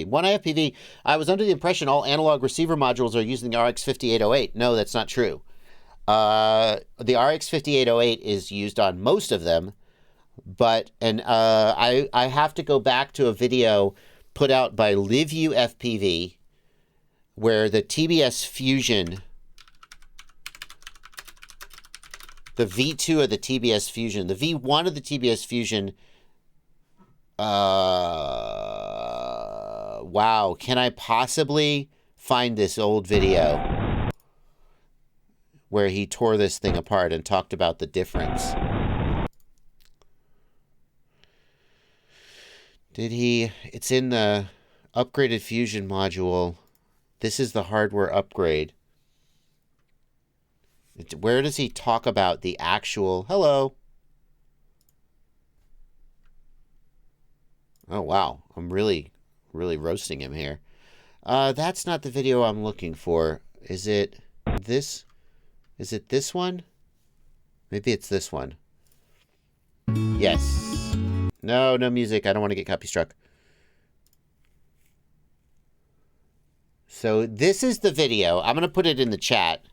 One FPV, I was under the impression all analog receiver modules are using the RX5808. No, that's not true. The RX5808 is used on most of them, but I have to go back to a video put out by LiveU FPV where the TBS Fusion, the V2 of the TBS Fusion, the V1 of the TBS Fusion, wow, can I possibly find this old video where he tore this thing apart and talked about the difference? Did he? It's in the upgraded Fusion module. This is the hardware upgrade. Where does he talk about the actual... Hello. Oh, wow. I'm really roasting him here. That's not the video I'm looking for. Is it this? Is it this one? Maybe it's this one. Yes. No music. I don't want to get copy struck. So this is the video. I'm going to put it in the chat.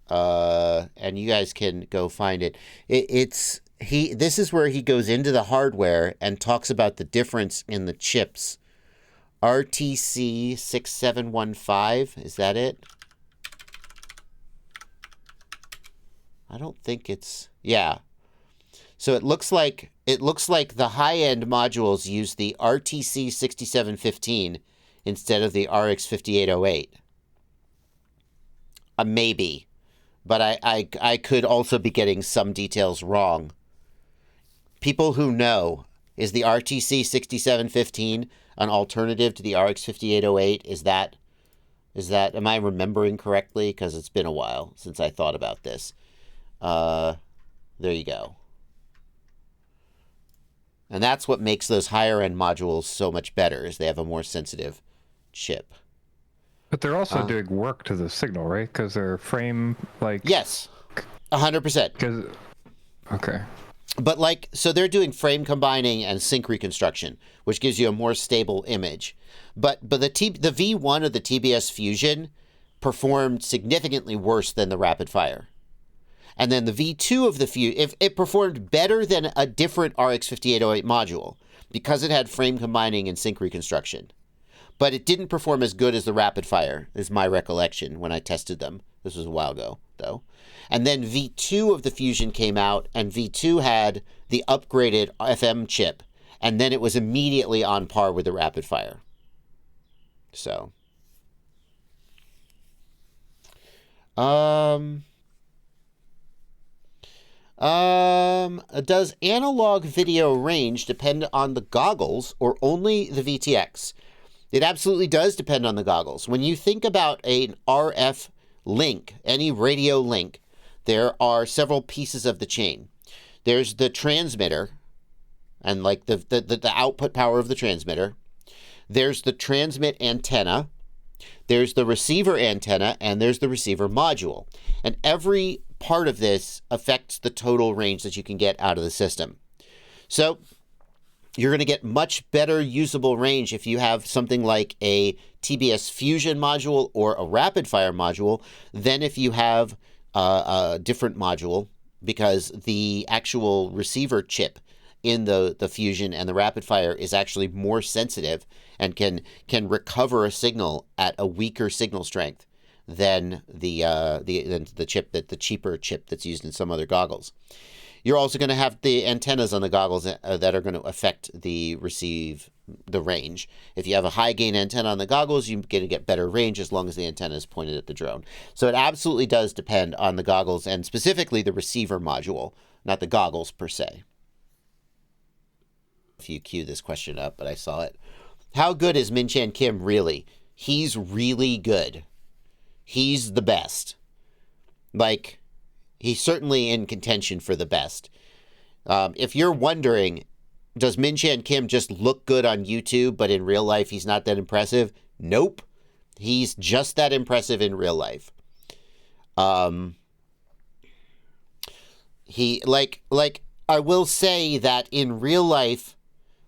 And you guys can go find it. This is where he goes into the hardware and talks about the difference in the chips. RTC 6715, is that it? I don't think it's... Yeah. So it looks like the high-end modules use the RTC 6715 instead of the RX 5808. Maybe. But I could also be getting some details wrong. People who know, is the RTC 6715 an alternative to the RX 5808? Is that, am I remembering correctly? Because it's been a while since I thought about this. There you go. And that's what makes those higher end modules so much better, is they have a more sensitive chip. But they're also doing work to the signal, right? Because they're frame, like... Yes, 100%. Okay. But so they're doing frame combining and sync reconstruction, which gives you a more stable image. But the V1 of the TBS Fusion performed significantly worse than the Rapidfire. And then the V2 of the Fusion, it performed better than a different RX 5808 module because it had frame combining and sync reconstruction. But it didn't perform as good as the Rapidfire, is my recollection when I tested them. This was a while ago, though. And then V2 of the Fusion came out, and V2 had the upgraded FM chip, and then it was immediately on par with the Rapidfire. So. Does analog video range depend on the goggles or only the VTX? It absolutely does depend on the goggles. When you think about an RF link, any radio link, there are several pieces of the chain. There's the transmitter and like the output power of the transmitter. There's the transmit antenna. There's the receiver antenna, and there's the receiver module. And every part of this affects the total range that you can get out of the system. So you're going to get much better usable range if you have something like a TBS Fusion module or a Rapidfire module than if you have a different module, because the actual receiver chip in the Fusion and the Rapidfire is actually more sensitive and can recover a signal at a weaker signal strength than the cheaper chip that's used in some other goggles. You're also going to have the antennas on the goggles that are going to affect the range. If you have a high gain antenna on the goggles, you're going to get better range as long as the antenna is pointed at the drone. So it absolutely does depend on the goggles, and specifically the receiver module, not the goggles per se. If you queue this question up, but I saw it. How good is Min-Chan Kim really? He's really good. He's the best. Like, he's certainly in contention for the best. If you're wondering, does Min-Chan Kim just look good on YouTube, but in real life he's not that impressive? Nope. He's just that impressive in real life. I will say that in real life,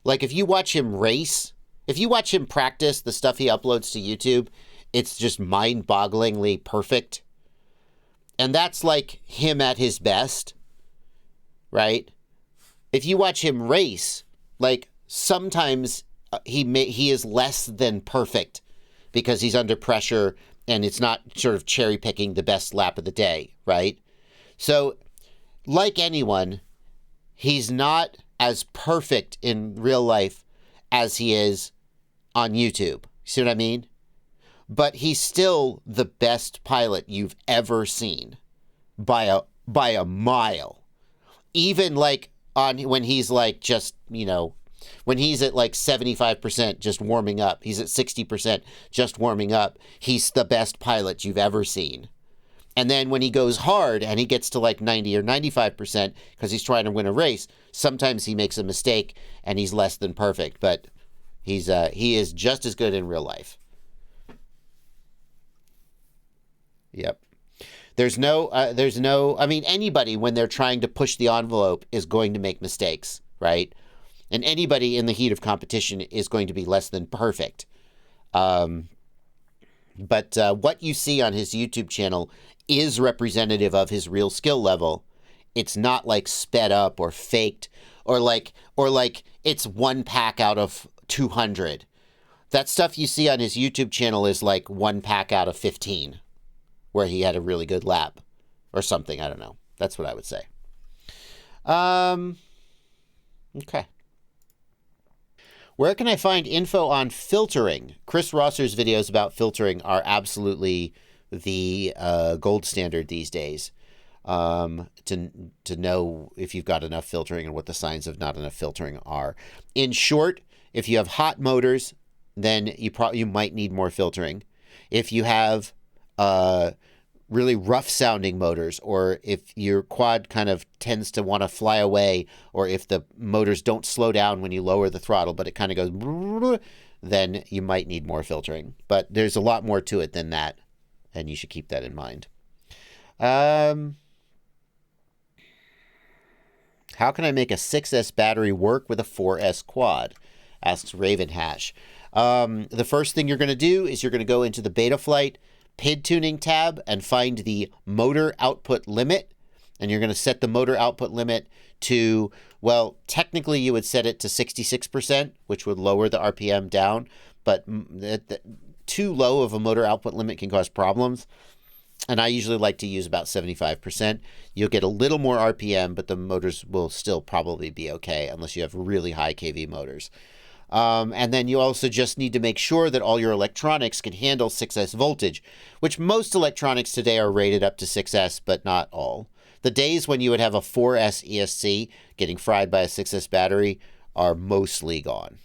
like if you watch him race, If you watch him practice the stuff he uploads to YouTube, it's just mind-bogglingly perfect. And that's like him at his best, right? If you watch him race, like sometimes he is less than perfect because he's under pressure and it's not sort of cherry picking the best lap of the day, right? So like anyone, he's not as perfect in real life as he is on YouTube. See what I mean? But he's still the best pilot you've ever seen by a mile. Even like when he's like just, when he's at like 75% just warming up, he's at 60% just warming up, he's the best pilot you've ever seen. And then when he goes hard and he gets to like 90 or 95% because he's trying to win a race, sometimes he makes a mistake and he's less than perfect, but he is just as good in real life. Yep. I mean, anybody when they're trying to push the envelope is going to make mistakes, right? And anybody in the heat of competition is going to be less than perfect. But what you see on his YouTube channel is representative of his real skill level. It's not like sped up or faked or like it's one pack out of 200. That stuff you see on his YouTube channel is like one pack out of 15 where he had a really good lap or something. I don't know. That's what I would say. Okay. Where can I find info on filtering? Chris Rosser's videos about filtering are absolutely the gold standard these days. To know if you've got enough filtering and what the signs of not enough filtering are. In short, if you have hot motors, then you might need more filtering. If you have really rough sounding motors, or if your quad kind of tends to want to fly away, or if the motors don't slow down when you lower the throttle, but it kind of goes, then you might need more filtering. But there's a lot more to it than that, and you should keep that in mind. How can I make a 6S battery work with a 4S quad? Asks Raven Hash. The first thing you're going to do is you're going to go into the Betaflight PID tuning tab and find the motor output limit. And you're going to set the motor output limit to, well, technically you would set it to 66%, which would lower the RPM down. But too low of a motor output limit can cause problems. And I usually like to use about 75%. You'll get a little more RPM, but the motors will still probably be okay unless you have really high kV motors. And then you also just need to make sure that all your electronics can handle 6S voltage, which most electronics today are rated up to 6S, but not all. The days when you would have a 4S ESC getting fried by a 6S battery are mostly gone.